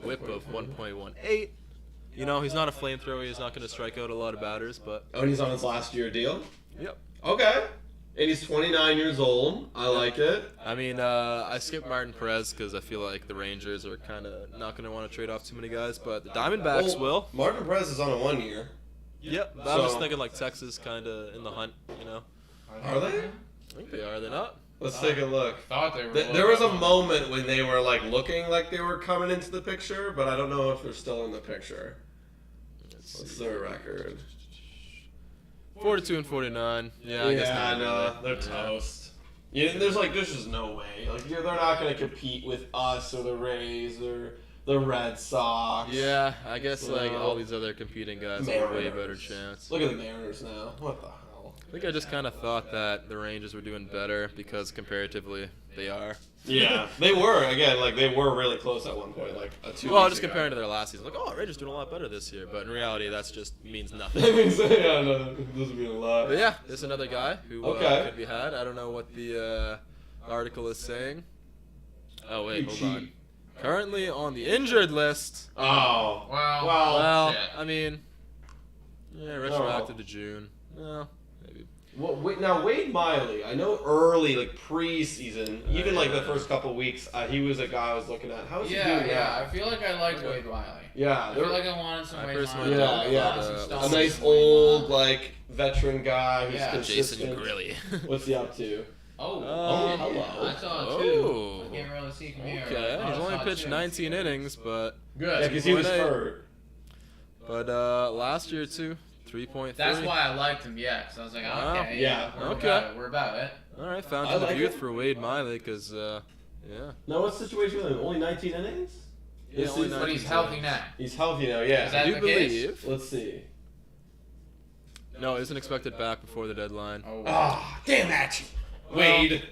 WHIP of 1.18. He's not a flamethrower. He's not gonna strike out a lot of batters, but Oh, and he's on his last year deal? yep. Okay. And he's 29 years old. I like it. I mean, I skipped Martin Perez because I feel like the Rangers are kind of not going to want to trade off too many guys, but the Diamondbacks will. Martin Perez is on a 1 year. Yep. I was So- thinking like Texas kind of in the hunt, Are they? I think they are they not? Let's take a look. Thought they were. There was a moment when they were like looking like they were coming into the picture, but I don't know if they're still in the picture. What's their record? 42 and 49. Yeah, I guess not. no, they're Yeah. toast. Yeah, there's just no way. Like, they're not gonna compete with us or the Rays or the Red Sox. Yeah, I guess like So- all these other competing guys have a way Mariners. better chance. Look at the Mariners now. What the hell? I think I just kind of thought that the Rangers were doing better because comparatively they are. Yeah, they were again. Like they were really close at one point. Like a 2 Well, weeks just ago. comparing to their last season, like, oh, Rangers doing a lot better this year, but in reality, that's just means nothing. Yeah, no, it doesn't mean a lot. But yeah, there's another guy who Okay. could be had. I don't know what the article is saying. Oh wait, hold on. Currently on the injured list. Oh, Wow. Well, shit. I mean, yeah, retroactive to June. No, maybe. Well, now Wade Miley, I know early, like preseason, even like the Yeah. first couple weeks, he was a guy I was looking at. How is he Yeah, doing yeah. now? I feel like I liked Wade Wiley. Yeah, I they're- feel like I wanted some I Wade personally Miley. don't yeah, know yeah. about, A Stones nice and Wade old Miley. like veteran guy who's Yeah. consistent. Jason Grilly. What's he up to? Oh, Oh, hello. I saw Oh. two. I can't really see from here. Okay, I he's only saw pitched two. 19 innings, but Good. Yeah, because he was 2.8. hurt. last year too, 3.3. That's why I liked him, yeah. Because I was like, Wow. okay, Yeah. we're Okay. about it. We're about it. All right, I fountain like of youth it. for Wade Miley, because yeah, Now, what's the situation with him? Only 19 innings? Yeah, This only is- But he's 19 healthy innings. now. He's healthy now, Is yeah. that I do the case? believe. Let's see. No, isn't expected back before the deadline. Oh, wow. Ah, damn that! Wade.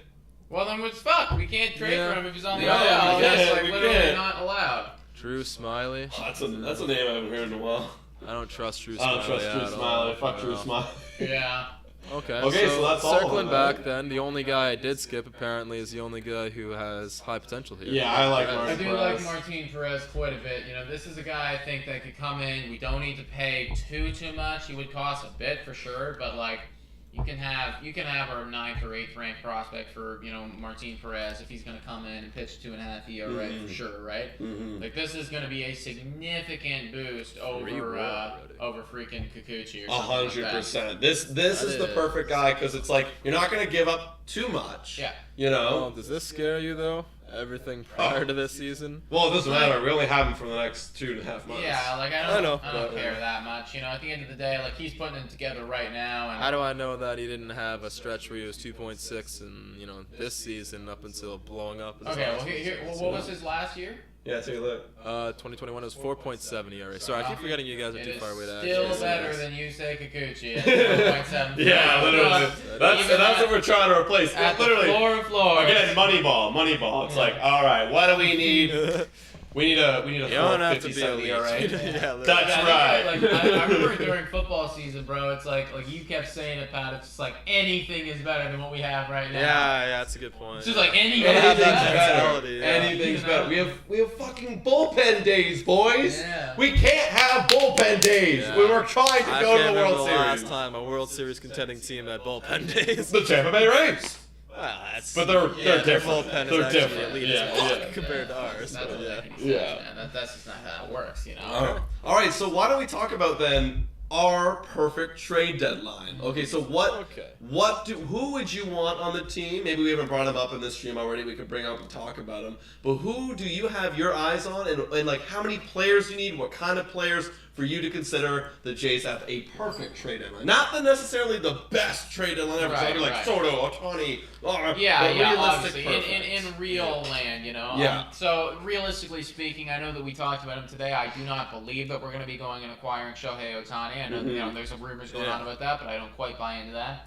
Well, then it's fucked. We can't trade Yeah. for him if he's on the Yeah, IL. we That's can't, like we literally can't. not allowed. Drew Smiley. Oh, that's a name I haven't heard in a while. I don't trust Drew I Smiley. don't trust Drew at Smiley. all. Fuck Drew No. Smiley. Yeah. Okay, Okay, so that's all of circling them, back right? then, the only guy I did skip apparently is the only guy who has high potential here. Yeah, I like Perez. I Martin do Perez. like Martin Perez quite a bit. This is a guy I think that could come in. We don't need to pay too much. He would cost a bit for sure, but like you can have our 9th or 8th ranked prospect for Martin Perez if he's going to come in and pitch 2.5 ERA for sure, right? Mm-hmm. Like this is going to be a significant boost over over freaking Kikuchi or something like that. 100%. This is the is. perfect guy because it's like you're not gonna give up too much. Yeah. You know. Oh, does this scare you though? Everything prior to this season? Well, it doesn't matter. We only have him for the next 2.5 months. Yeah, like I I know, don't but- care that much. At the end of the day, like he's putting it together right now, and How do I know that he didn't have a stretch where he was 2.6 and this season up until blowing up? in his okay. Well, last here, season? what was his last year? Yeah. Take a look. 2021 was 4.7 ERA. Sorry, I keep forgetting you guys are It too is far away to still actually better say than Yusei Kikuchi at 4.7. Yeah, literally. That's Even what we're trying to replace. at Literally. the floor of floors. Again, Moneyball. It's like, all right, what do we need? this. We need a You don't have to be 4.57 elite. ERA. Yeah, literally. That's Yeah, right. Like, I remember during football season, bro. It's like you kept saying it, Pat. It's just like anything is better than what we have right now. Yeah, that's a good point. It's just like anything Gotta is have that better. mentality, yeah. Anything's better. We have fucking bullpen days, boys. Yeah. We can't have bullpen days Yeah. when we're trying to I go to can't the remember World the last Series. time a World Series contending team had bullpen days. The Tampa Bay Rays. Well, that's, But they're their different. bullpen They're is actually different. elite Yeah, as fuck yeah. compared to ours. That But, doesn't yeah. make any sense, Yeah. man. That's just not how it works, All right, so why don't we talk about then our perfect trade deadline. Okay, so Okay. who would you want on the team? Maybe we haven't brought him up in this stream already. We could bring up and talk about him. But who do you have your eyes on, and like how many players you need? What kind of players for you to consider the Jays have a perfect trade deadline? Not necessarily the best trade deadline ever. Right, So like Soto, Otani. Yeah, obviously, perfect. in real land, you know. Yeah. So realistically speaking, I know that we talked about him today. I do not believe that we're going to be going and acquiring Shohei Otani. I know you know there's some rumors going on about that, but I don't quite buy into that.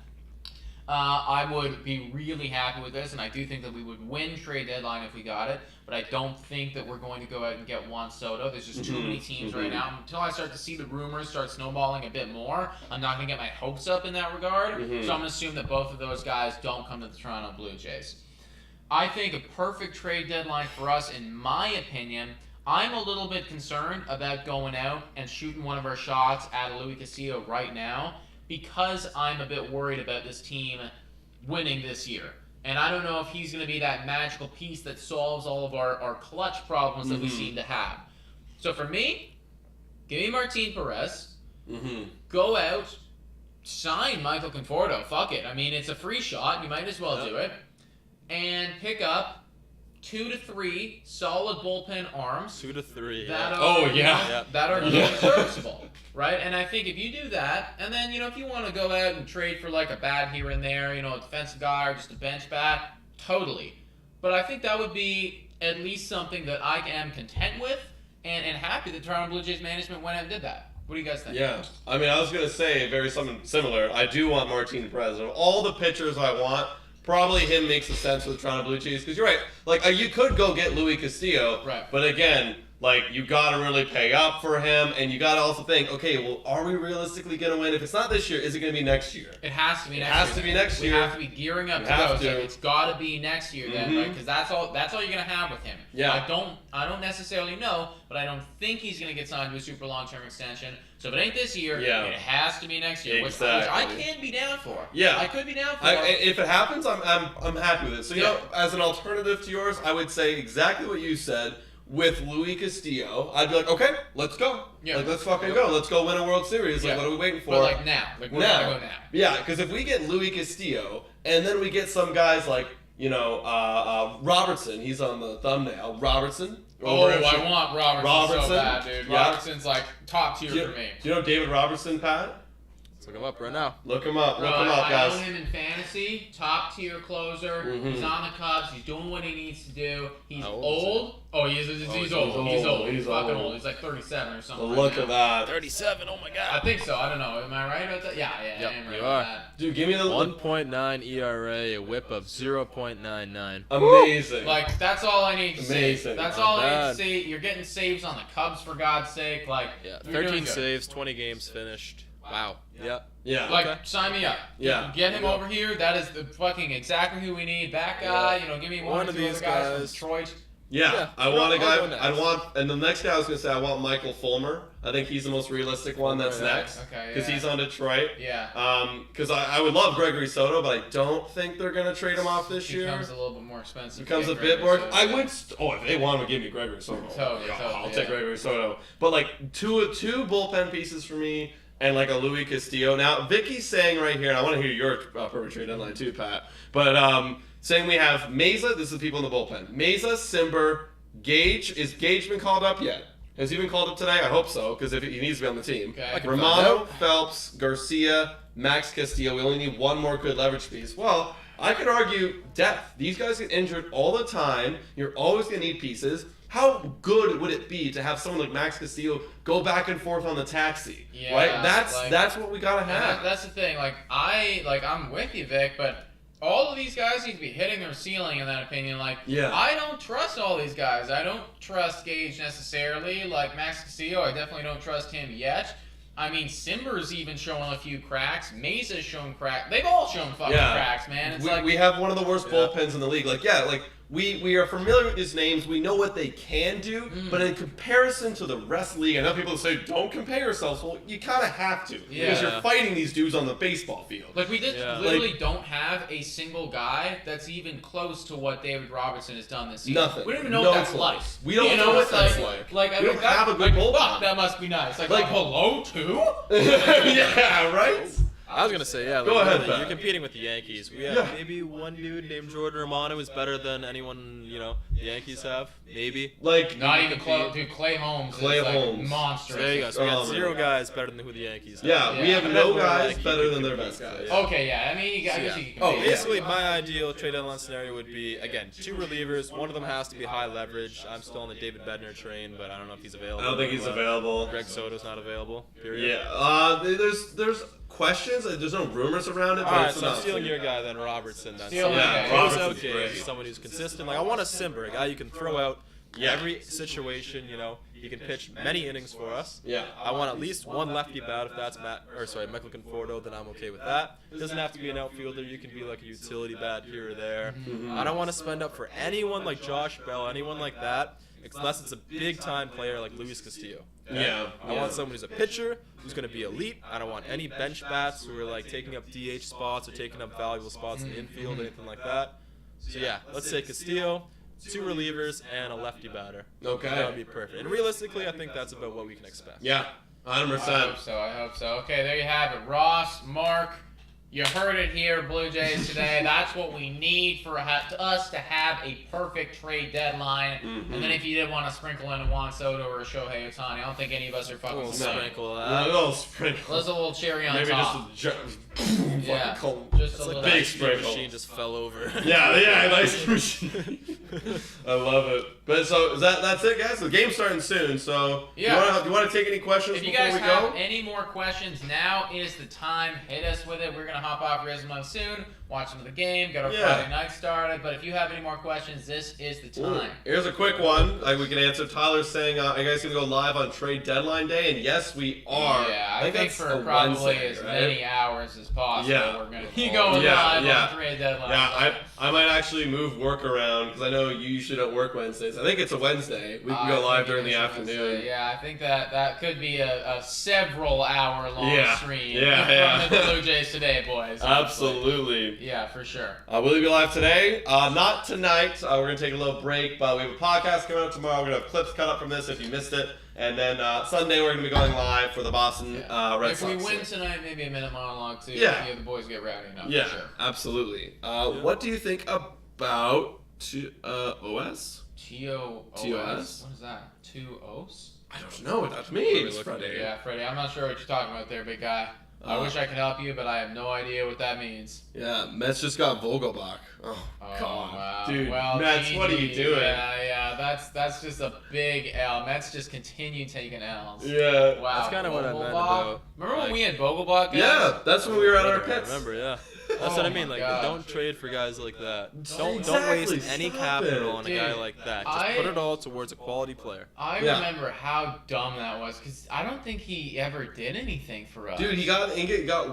I would be really happy with this, and I do think that we would win trade deadline if we got it. But I don't think that we're going to go out and get Juan Soto. There's just too many teams right now. Until I start to see the rumors start snowballing a bit more, I'm not going to get my hopes up in that regard. So I'm going to assume that both of those guys don't come to the Toronto Blue Jays. I think a perfect trade deadline for us, in my opinion, I'm a little bit concerned about going out and shooting one of our shots at Luis Castillo right now because I'm a bit worried about this team winning this year. And I don't know if he's going to be that magical piece that solves all of our clutch problems that we seem to have. So for me, give me Martin Perez. Go out, sign Michael Conforto. Fuck it. I mean, it's a free shot. You might as well do it. And pick up 2 to 3 solid bullpen arms. 2 to 3. That Yeah. are, that are really serviceable. Right? And I think if you do that, and then, if you want to go out and trade for like a bat here and there, a defensive guy or just a bench bat, totally. But I think that would be at least something that I am content with and happy that Toronto Blue Jays management went out and did that. What do you guys think? Yeah, I mean, I was going to say something similar. I do want Martin Perez. Of all the pitchers I want, probably him makes the sense with the Toronto Blue Jays, because you're right. Like, you could go get Luis Castillo, right? But again, like, you got to really pay up for him, and you got to also think, okay, well, are we realistically going to win? If it's not this year, is it going to be next year? It has to be next year. It has to be next year. We have to be gearing up to go. So it's got to be next year then, right? Because that's all you're going to have with him. Yeah. I don't necessarily know, but I don't think he's going to get signed to a super long-term extension. So if it ain't this year, it has to be next year, which I can be down for. Yeah. I could be down for. If it happens, I'm happy with it. So, as an alternative to yours, I would say exactly what you said. With Luis Castillo, I'd be like, okay, let's go. Yeah. Like, let's fucking go. Let's go win a World Series. Like, what are we waiting for? But like now. Like, we're gonna go now. Yeah, because if we get Luis Castillo, and then we get some guys like, Robertson. He's on the thumbnail. Robertson. I want Robertson so bad, dude. Robertson's like top tier for me. Do you know David Robertson, Pat? Look him up right now. Look him up. Look him up, guys. I own him in fantasy. Top tier closer. He's on the Cubs. He's doing what he needs to do. He's old. Oh, he's old. He's old. He's fucking old. He's like 37 or something. Look at that. 37. Oh my god. I think so. I don't know. Am I right about that? Yeah, I am right about that. Dude, give me the 1.9 ERA, a WHIP of 0.99. Amazing. Like, that's all I need to see. Amazing. That's all I need to see. You're getting saves on the Cubs, for God's sake. Like, 13 saves, 20 games finished. Wow. Yeah. Like, sign me up. Yeah. Get him over here. That is the fucking exactly who we need. Back guy. Give me one of these guys from Detroit. Yeah, I want a guy. And the next guy I was gonna say, I want Michael Fulmer. I think he's the most realistic one that's next. Okay. Because he's on Detroit. Yeah. Because I would love Gregory Soto, but I don't think they're gonna trade him off this year. Becomes a little bit more expensive. Becomes a bit more. I would. If they want to give me Gregory Soto, totally, I'll take Gregory Soto. But like two bullpen pieces for me. And like a Luis Castillo. Now, Vicky's saying right here, and I want to hear your perfect trade deadline too, Pat. But saying we have Mesa. This is the people in the bullpen. Mesa, Simber, Gage. Is Gage been called up yet? Has he been called up today? I hope so, because if he needs to be on the team. Okay. Romano, Phelps, Garcia, Max Castillo. We only need one more good leverage piece. Well, I could argue depth. These guys get injured all the time. You're always going to need pieces. How good would it be to have someone like Max Castillo go back and forth on the taxi? Yeah, right? That's what we gotta have. That's the thing. I'm with you, Vic, but all of these guys need to be hitting their ceiling in that opinion. I don't trust all these guys. I don't trust Gage necessarily. Like Max Castillo, I definitely don't trust him yet. I mean, Simber's even showing a few cracks. Mesa's shown cracks. They've all shown fucking cracks, man. It's we have one of the worst bullpens in the league. we are familiar with these names. We know what they can do, but in comparison to the rest of the league, I know people say don't compare yourselves. Well, you kind of have to because you're fighting these dudes on the baseball field. Like we literally don't have a single guy that's even close to what David Robertson has done this season. Nothing. We don't even know what that's like. We don't know what that's like. Like I we mean, don't have a good bullpen. Fuck, that must be nice. Like hello too. Yeah, right. I was gonna say, yeah. Go ahead, You're Ben. competing with the Yankees. We have maybe one dude named Jordan Romano who's better than anyone the Yankees have. Maybe. Like not even close. Dude, Clay Holmes. Clay is Holmes. Like monstrous. So there you go. So we got 0 guys better than who the Yankees have. Yeah, we have no guys better than their best guys. Okay, yeah. I mean, I guess you can. Basically, my ideal trade deadline scenario would be again 2 relievers. One of them has to be high leverage. I'm still on the David Bednar train, but I don't know if he's available. I don't think he's available. Greg Soto's not available. Period. Yeah. There's questions. There's no rumors around it. But Alright, so I'm stealing your guy then, Robertson. Then. Robertson's okay. great. Someone who's consistent. Like I want a Simber, a guy you can throw out every situation. He can pitch many innings for us. Yeah. I want at least one lefty bat. If that's Michael Conforto, then I'm okay with that. It doesn't have to be an outfielder. You can be like a utility bat here or there. I don't want to spend up for anyone like Josh Bell, anyone like that, unless it's a big time player like Luis Castillo. Yeah. I want someone who's a pitcher, who's going to be elite. I don't want any bench bats who are like taking up DH spots or taking up valuable spots in the infield, anything like that. So yeah, let's say Castillo, 2 relievers, and a lefty batter. Okay. That would be perfect. And realistically, I think that's about what we can expect. Yeah. 100%. I hope so. Okay, there you have it. Ross, Mark, you heard it here, Blue Jays today. That's what we need for us to have a perfect trade deadline. And then if you did want to sprinkle in a Juan Soto or a Shohei Otani, I don't think any of us are fucking We'll saying. sprinkle A that. little sprinkle. Let's a little cherry on Maybe top. just Yeah, cold. just a little big The sprinkle. machine just fell over. Yeah, nice machine. I love it. But so that's it, guys. The game's starting soon. So do you want to take any questions If you before guys we have go? any more questions, now is the time. Hit us with it. We're going to hop off Rizman soon, watch some of the game, get our Friday night started. But if you have any more questions, this is the time. Here's a quick one. We can answer. Tyler's saying, are you guys going to go live on trade deadline day? And yes, we are. Yeah, I think that's for a probably Wednesday, as right? many hours as possible, Yeah. we're going to be going live on trade deadline. Yeah, I might actually move work around because I know you usually don't work Wednesdays. I think it's a Wednesday. We can go live during the afternoon. Yeah, I think that could be a several hour long stream from the Blue Jays today, boys. Absolutely. Yeah, for sure. Will you be live today? Not tonight. We're going to take a little break, but we have a podcast coming out tomorrow. We're going to have clips cut up from this if you missed it. And then Sunday we're going to be going live for the Boston Red Sox. If we win tonight, maybe a minute monologue too. Yeah. The boys get rowdy enough. Yeah, for sure. absolutely. What do you think about OS? TOS? TOS? What is that? 2 O's? I don't know what that means, Freddie. Freddie. Yeah, Freddie, I'm not sure what you're talking about there, big guy. I wish I could help you, but I have no idea what that means. Yeah, Mets just got Vogelbach. Oh, God. Wow. Dude, well, Mets, what are you doing? Yeah, that's just a big L. Mets just continue taking L's. Yeah. Wow. That's kind of what I meant Vogelbach. about. Remember when we had Vogelbach, guys? Yeah, that's when we were at our I pits. remember, yeah. That's what I mean. Like, don't trade for guys like that. Don't Exactly, waste any stop capital it. on a guy like that. Just put it all towards a quality player. I remember how dumb that was because I don't think he ever did anything for us. Dude, he got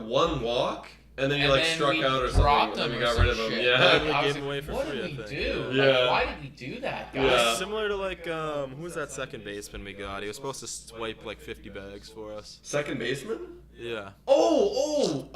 one walk, and then he struck out or dropped something, and him we or got some rid of him. shit. Yeah. Like, we I was gave him away for what free, did we I think. do? Yeah. Like, why did we do that, guys? Yeah. Similar to like who was that second baseman we got? He was supposed to swipe like 50 bags for us. Second baseman? Yeah. I know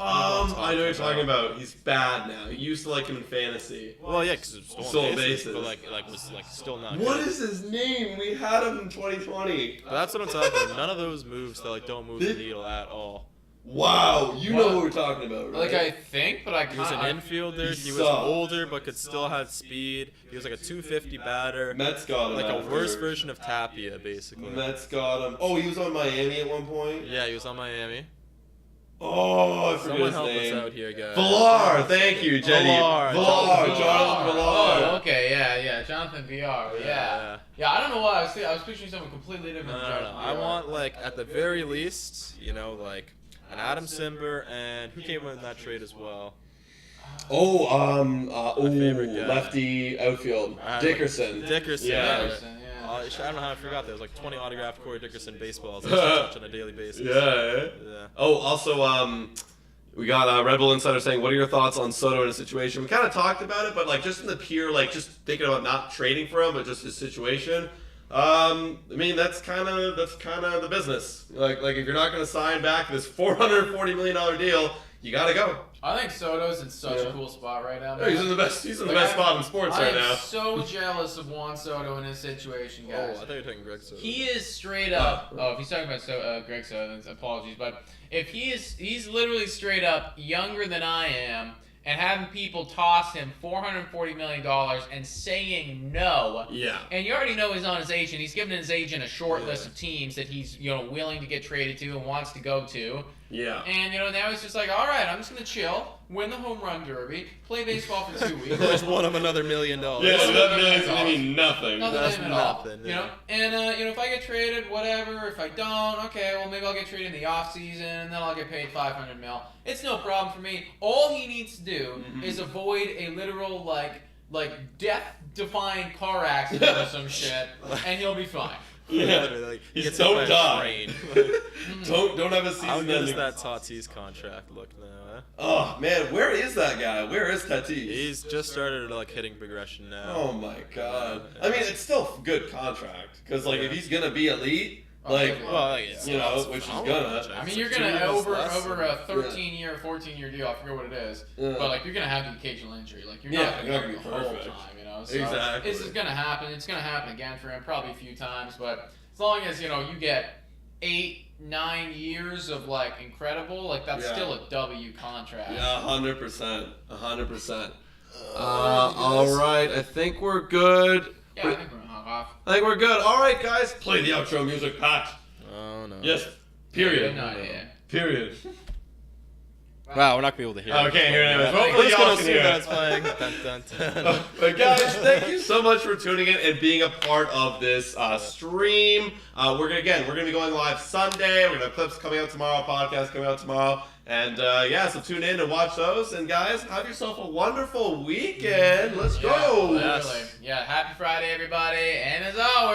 what you're talking about. He's bad now. You used to like him in fantasy. Well, yeah, because it's Stolen bases. but was still not. What good. is his name? We had him in 2020. But that's what I'm talking about. None of those moves that don't move the needle at all. Wow, you know what we're talking about, right? Like I think, but I He was an can't. infielder. He He was sucked. older, but could still have speed. He was like a 250 batter. Mets got him. Like a after. worse version of Tapia, basically. Mets got him. Oh, he was on Miami at one point. Yeah, he was on Miami. Oh, I forget Someone his help name. us out here, guys. Villar, thank you, Jenny. Villar. Jonathan Villar. Oh, okay, yeah, Jonathan VR, yeah. I don't know why I was picturing someone completely different. No, than Jonathan I VR. want like at the very least, like an Adam Simber and who came in that trade as well. Favorite guy. Lefty outfield. Dickerson. Dickerson. Yeah. Dickerson, I don't know how I forgot there was like 20 autographed Corey Dickerson baseballs I used to touch on a daily basis. Yeah. Yeah. Oh, also, We got Red Bull Insider saying, what are your thoughts on Soto in a situation? We kind of talked about it, but like just in the pure, like just thinking about not trading for him, but just his situation. I mean, that's kind of the business. Like if you're not going to sign back this $440 million deal, you got to go. I think Soto's in such a cool spot right now. Yeah, he's in the best spot in sports right now. I'm so jealous of Juan Soto in his situation, guys. Oh, I thought you were talking Greg Soto. He is straight up. Oh, if he's talking about Greg Soto, then apologies. But if he's literally straight up younger than I am, and having people toss him $440 million and saying no. Yeah. And you already know he's on his agent. He's given his agent a short list of teams that he's willing to get traded to and wants to go to. Yeah. And now he's just like, all right, I'm just gonna chill, win the home run derby, play baseball for 2 weeks. Just won him another $1 million. Yeah, that million's gonna mean nothing. That's nothing. You know, and if I get traded, whatever. If I don't, okay, well maybe I'll get traded in the off season, and then I'll get paid $500 million. It's no problem for me. All he needs to do is avoid a literal like death-defying car accident or some shit, and he'll be fine. Yeah, like, just don't die. don't have a season. How good does that Tatis contract look now? Eh? Oh man, where is that guy? Where is Tatis? He's just started hitting progression now. Oh my god! I mean, it's still a good contract because if he's gonna be elite, which he's gonna. I mean, you're gonna over a 13-year, 14-year deal. I forget what it is, but you're gonna have the occasional injury. You're not gonna be the whole time. So exactly. This is gonna happen. It's gonna happen again for him, probably a few times. But as long as you get 8-9 years of incredible, that's still a W contract. Yeah, 100%, 100%. All right, I think we're good. Yeah, I think we're gonna hop off. I think we're good. All right, guys, play the outro music, Pat. Oh no. Yes. Period. No idea. Period. Wow, we're not gonna be able to hear it. Okay, here it is. We're Hopefully just y'all gonna can see hear that it. it's playing. Dun, dun, dun. But guys, thank you so much for tuning in and being a part of this stream. We're gonna be going live Sunday. We're gonna have clips coming out tomorrow, podcasts coming out tomorrow, and so tune in and watch those. And guys, have yourself a wonderful weekend. Let's go. Literally. Yeah, happy Friday, everybody, and as always.